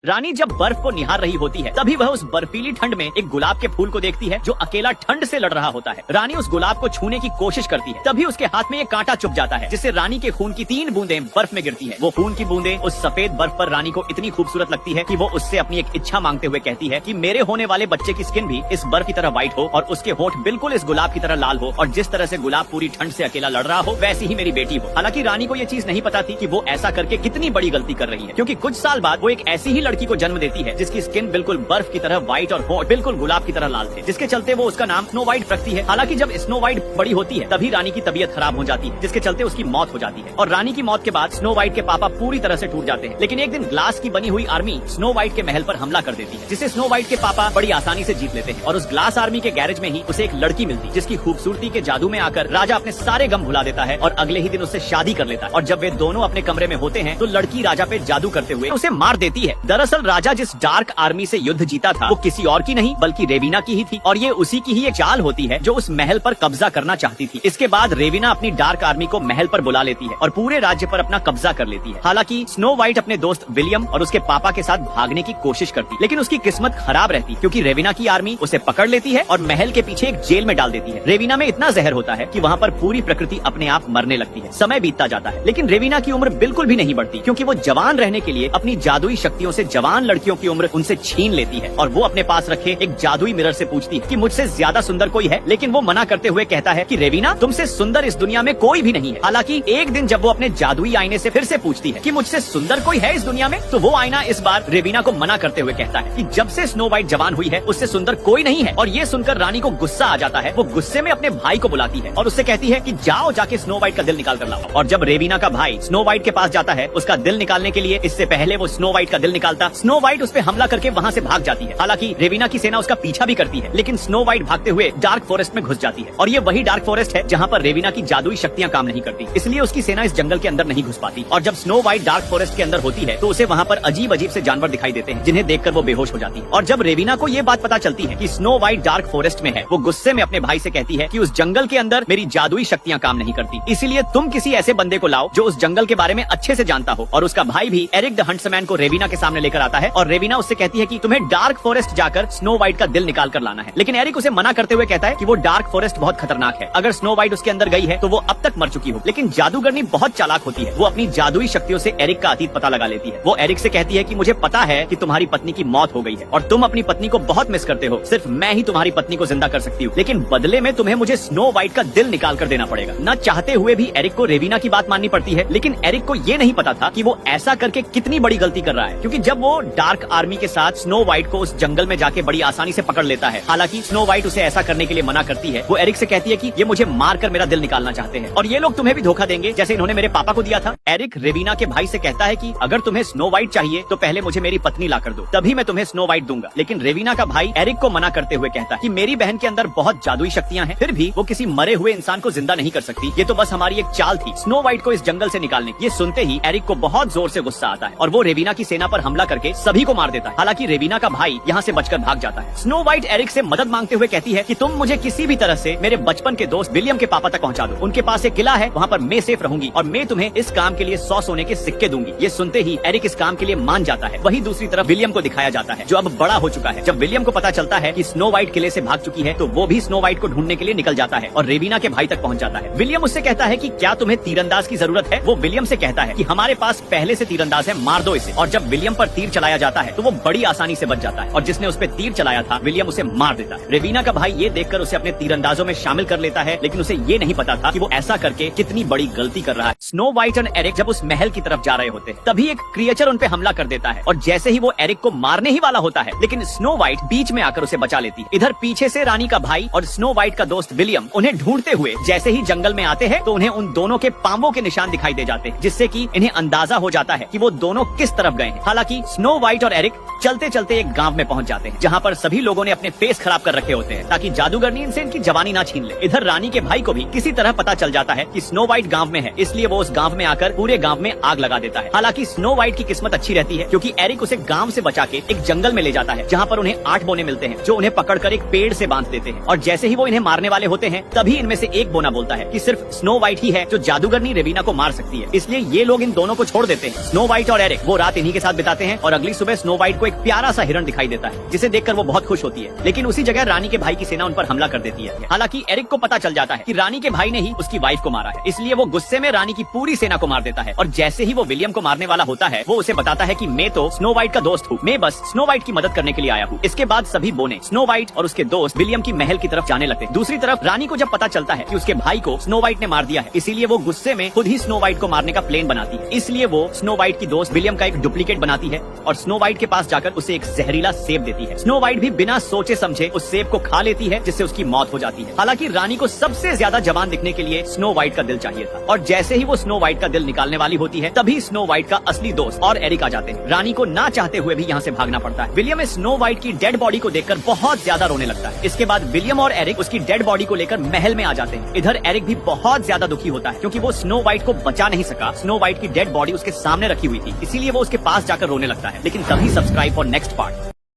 रानी जब बर्फ को निहार रही होती है तभी वह उस बर्फीली ठंड में एक गुलाब के फूल को देखती है जो अकेला ठंड से लड़ रहा होता है। रानी उस गुलाब को छूने की कोशिश करती है, तभी उसके हाथ में एक कांटा चुभ जाता है जिससे रानी के खून की 3 बूंदें बर्फ में गिरती है। वो खून की बूंदें उस सफेद बर्फ पर रानी को इतनी खूबसूरत लगती है कि वो उससे अपनी एक इच्छा मांगते हुए कहती है कि मेरे होने वाले बच्चे की स्किन भी इस बर्फ की तरह व्हाइट हो और उसके होंठ बिल्कुल इस गुलाब की तरह लाल हो, और जिस तरह से गुलाब पूरी ठंड से अकेला लड़ रहा हो वैसी ही मेरी बेटी हो। हालांकि रानी को ये चीज नहीं पता थी कि वो ऐसा करके कितनी बड़ी गलती कर रही है, क्योंकि कुछ साल बाद वो एक ऐसी ही लड़की को जन्म देती है जिसकी स्किन बिल्कुल बर्फ की तरह व्हाइट और होंठ बिल्कुल गुलाब की तरह लाल थे, जिसके चलते वो उसका नाम स्नो व्हाइट रखती है। हालांकि जब स्नो व्हाइट बड़ी होती है तभी रानी की तबीयत खराब हो जाती है, जिसके चलते उसकी मौत हो जाती है। और रानी की मौत के बाद स्नो व्हाइट के पापा पूरी तरह से टूट जाते हैं। लेकिन एक दिन ग्लास की बनी हुई आर्मी स्नो व्हाइट के महल पर हमला कर देती है, जिसे स्नो व्हाइट के पापा बड़ी आसानी से जीत लेते हैं। और उस ग्लास आर्मी के गैरेज में ही उसे एक लड़की मिलती, जिसकी खूबसूरती के जादू में आकर राजा अपने सारे गम भुला देता है और अगले ही दिन उससे शादी कर लेता है। और जब वे दोनों अपने कमरे में होते हैं तो लड़की राजा पे जादू करते हुए उसे मार देती है। दरअसल राजा जिस डार्क आर्मी से युद्ध जीता था वो किसी और की नहीं बल्कि रेविना की ही थी, और ये उसी की ही एक चाल होती है जो उस महल पर कब्जा करना चाहती थी। इसके बाद रेविना अपनी डार्क आर्मी को महल पर बुला लेती है और पूरे राज्य पर अपना कब्जा कर लेती है। हालांकि स्नो व्हाइट अपने दोस्त विलियम और उसके पापा के साथ भागने की कोशिश करती, लेकिन उसकी किस्मत खराब रहती क्योंकि रेविना की आर्मी उसे पकड़ लेती है और महल के पीछे एक जेल में डाल देती है। रेविना में इतना जहर होता है कि वहाँ पर पूरी प्रकृति अपने आप मरने लगती है। समय बीतता जाता है लेकिन रेविना की उम्र बिल्कुल भी नहीं बढ़ती, क्योंकि वो जवान रहने के लिए अपनी जादुई शक्तियों से जवान लड़कियों की उम्र उनसे छीन लेती है। और वो अपने पास रखे एक जादुई मिरर से पूछती है कि मुझसे ज्यादा सुंदर कोई है, लेकिन वो मना करते हुए कहता है कि रेविना, तुमसे सुंदर इस दुनिया में कोई भी नहीं है। हालांकि एक दिन जब वो अपने जादुई आईने से फिर से पूछती है कि मुझसे सुंदर कोई है इस दुनिया में, तो वो आईना इस बार रेविना को मना करते हुए कहता है कि जब से स्नो व्हाइट जवान हुई है उससे सुंदर कोई नहीं है। और ये सुनकर रानी को गुस्सा आ जाता है। वो गुस्से में अपने भाई को बुलाती है और उससे कहती है कि जाओ जाके स्नो व्हाइट का दिल निकाल कर लाओ। और जब रेविना का भाई स्नो व्हाइट के पास जाता है उसका दिल निकालने के लिए, इससे पहले वो स्नो व्हाइट का दिल निकालता, स्नो व्हाइट उस पर हमला करके वहाँ से भाग जाती है। हालांकि रेविना की सेना उसका पीछा भी करती है, लेकिन स्नो व्हाइट भागते हुए डार्क फॉरेस्ट में घुस जाती है। और ये वही डार्क फॉरेस्ट है जहाँ पर रेविना की जादुई शक्तियाँ काम नहीं करती, इसलिए उसकी सेना इस जंगल के अंदर नहीं घुस पाती। और जब स्नो व्हाइट डार्क फॉरेस्ट के अंदर होती है तो उसे वहाँ पर अजीब अजीब से जानवर दिखाई देते हैं, जिन्हें देखकर वो बेहोश हो जाती है। और जब रेविना को ये बात पता चलती है कि स्नो व्हाइट डार्क फॉरेस्ट में है, वो गुस्से में अपने भाई से कहती है कि उस जंगल के अंदर मेरी जादुई शक्तियाँ काम नहीं करती, इसीलिए तुम किसी ऐसे बंदे को लाओ जो उस जंगल के बारे में अच्छे से जानता हो। और उसका भाई भी एरिक द हंट्समैन को रेविना के सामने लेकर आता है और रेविना उससे कहती है कि तुम्हें डार्क फॉरेस्ट जाकर स्नो व्हाइट का दिल निकाल कर लाना है। लेकिन एरिक उसे मना करते हुए कहता है कि वो डार्क फॉरेस्ट बहुत खतरनाक है, अगर स्नो व्हाइट उसके अंदर गई है तो वो अब तक मर चुकी हो। लेकिन जादूगरनी बहुत चालाक होती है, वो अपनी जादुई शक्तियों से एरिक का अतीत पता लगा लेती है। वो एरिक से कहती है कि मुझे पता है कि तुम्हारी पत्नी की मौत हो गई है और तुम अपनी पत्नी को बहुत मिस करते हो, सिर्फ मैं ही तुम्हारी पत्नी को जिंदा कर सकती हूँ, लेकिन बदले में तुम्हें मुझे स्नो व्हाइट का दिल निकाल कर देना पड़ेगा। न चाहते हुए भी एरिक को रेविना की बात माननी पड़ती है, लेकिन एरिक को ये नहीं पता था कि वो ऐसा करके कितनी बड़ी गलती कर रहा है, क्योंकि जब वो डार्क आर्मी के साथ स्नो व्हाइट को उस जंगल में जाके बड़ी आसानी से पकड़ लेता है। हालांकि स्नो व्हाइट उसे ऐसा करने के लिए मना करती है। वो एरिक से कहती है कि ये मुझे मारकर मेरा दिल निकालना चाहते हैं और ये लोग तुम्हें भी धोखा देंगे जैसे इन्होंने मेरे पापा को दिया था। एरिक रेविना के भाई से कहता है कि अगर तुम्हें स्नो व्हाइट चाहिए तो पहले मुझे मेरी पत्नी ला कर दो, तभी मैं तुम्हें स्नो व्हाइट दूंगा। लेकिन रेविना का भाई एरिक को मना करते हुए कहता है कि मेरी बहन के अंदर बहुत जादुई शक्तियां हैं, फिर भी वो किसी मरे हुए इंसान को जिंदा नहीं कर सकती, ये तो बस हमारी एक चाल थी स्नो व्हाइट को इस जंगल से निकालने की। ये सुनते ही एरिक को बहुत जोर से गुस्सा आता है और वो रेविना की सेना पर हमला करके सभी को मार देता है। हालांकि रेविना का भाई यहाँ से बचकर भाग जाता है। स्नो व्हाइट एरिक से मदद मांगते हुए कहती है कि तुम मुझे किसी भी तरह से मेरे बचपन के दोस्त विलियम के पापा तक पहुंचा दो, उनके पास एक किला है, वहाँ पर मैं सेफ रहूंगी और मैं तुम्हें इस काम के लिए 100 सोने के सिक्के दूंगी। ये सुनते ही एरिक इस काम के लिए मान जाता है। वही दूसरी तरफ विलियम को दिखाया जाता है जो अब बड़ा हो चुका है। जब विलियम को पता चलता है कि स्नो व्हाइट किले से भाग चुकी है तो वो भी स्नो व्हाइट को ढूंढने के लिए निकल जाता है और रेविना के भाई तक पहुंच जाता है। विलियम उससे कहता है कि क्या तुम्हें तीरंदाज की जरूरत है? वो विलियम से कहता है कि हमारे पास पहले से तीरंदाज है, मार दो इसे। और जब विलियम पर तीर चलाया जाता है तो वो बड़ी आसानी से बच जाता है और जिसने उस पर तीर चलाया था विलियम उसे मार देता है। रेविना का भाई ये देखकर उसे अपने तीरंदाजों में शामिल कर लेता है, लेकिन उसे ये नहीं पता था कि वो ऐसा करके कितनी बड़ी गलती कर रहा है। स्नो व्हाइट और एरिक जब उस महल की तरफ जा रहे होते हैं तभी एक क्रिएचर उन पे हमला कर देता है और जैसे ही वो एरिक को मारने ही वाला होता है, लेकिन स्नो व्हाइट बीच में आकर उसे बचा लेती है। इधर पीछे से रानी का भाई और स्नो व्हाइट का दोस्त विलियम उन्हें ढूंढते हुए जैसे ही जंगल में आते हैं तो उन्हें उन दोनों के पांवों के निशान दिखाई दे जाते हैं, जिससे कि इन्हें अंदाजा हो जाता है कि वो दोनों किस तरफ गए हैं। हालांकि स्नो व्हाइट और एरिक चलते चलते एक गांव में पहुंच जाते हैं जहां पर सभी लोगों ने अपने फेस खराब कर रखे होते हैं ताकि जादूगरनी इनसे इनकी जवानी ना छीन ले। इधर रानी के भाई को भी किसी तरह पता चल जाता है कि स्नो व्हाइट गांव में है, इसलिए वो उस गांव में आकर पूरे गांव में आग लगा देता है। हालांकि स्नो व्हाइट की किस्मत अच्छी रहती है क्योंकि एरिक उसे गांव से बचा के एक जंगल में ले जाता है जहाँ पर उन्हें 8 बोने मिलते हैं जो उन्हें पकड़कर एक पेड़ से बांध देते हैं। और जैसे ही वो इन्हें मारने वाले होते हैं तभी इनमें से एक बोना बोलता है कि सिर्फ स्नो व्हाइट ही है जो जादूगरनी रेविना को मार सकती है, इसलिए ये लोग इन दोनों को छोड़ देते हैं। स्नो व्हाइट और एरिक वो रात इन्हीं के साथ बिताते हैं और अगली सुबह स्नो व्हाइट को एक प्यारा सा हिरण दिखाई देता है जिसे देखकर वो बहुत खुश होती है। लेकिन उसी जगह रानी के भाई की सेना उन पर हमला कर देती है। हालांकि एरिक को पता चल जाता है कि रानी के भाई ने ही उसकी वाइफ को मारा है, इसलिए वो गुस्से में रानी की पूरी सेना को मार देता है। और जैसे ही वो विलियम को मारने वाला होता है वो उसे बताता है कि मैं तो स्नो व्हाइट का दोस्त हूँ, मैं बस स्नो व्हाइट की मदद करने के लिए आया हूँ। इसके बाद सभी बोने स्नो व्हाइट और उसके दोस्त विलियम की महल की तरफ जाने लगते हैं। दूसरी तरफ रानी को जब पता चलता है कि उसके भाई को स्नो व्हाइट ने मार दिया है, इसीलिए वो गुस्से में खुद ही स्नो व्हाइट को मारने का प्लान बनाती है। इसलिए वो स्नो व्हाइट की दोस्त विलियम का एक डुप्लीकेट बनाती है और स्नो व्हाइट के पास जाकर उसे एक जहरीला सेब देती है। स्नो व्हाइट भी बिना सोचे समझे उस सेब को खा लेती है जिससे उसकी मौत हो जाती है। हालांकि रानी को सबसे ज्यादा जवान दिखने के लिए स्नो व्हाइट का दिल चाहिए था और जैसे ही वो स्नो व्हाइट का दिल निकालने वाली होती है तभी स्नो व्हाइट का असली दोस्त और एरिक आ जाते हैं। रानी को ना चाहते हुए भी यहाँ से भागना पड़ता है। विलियम स्नो व्हाइट की डेड बॉडी को देखकर बहुत ज्यादा रोने लगता है। इसके बाद विलियम और एरिक उसकी डेड बॉडी को लेकर महल में आ जाते हैं। इधर एरिक भी बहुत ज्यादा दुखी होता है क्योंकि वो स्नो व्हाइट को बचा नहीं सका। स्नो व्हाइट की डेड बॉडी उसके सामने रखी हुई थी, इसीलिए वो उसके पास जाकर रोने लगता है। लेकिन तभी सब्सक्राइब फॉर नेक्स्ट पार्ट।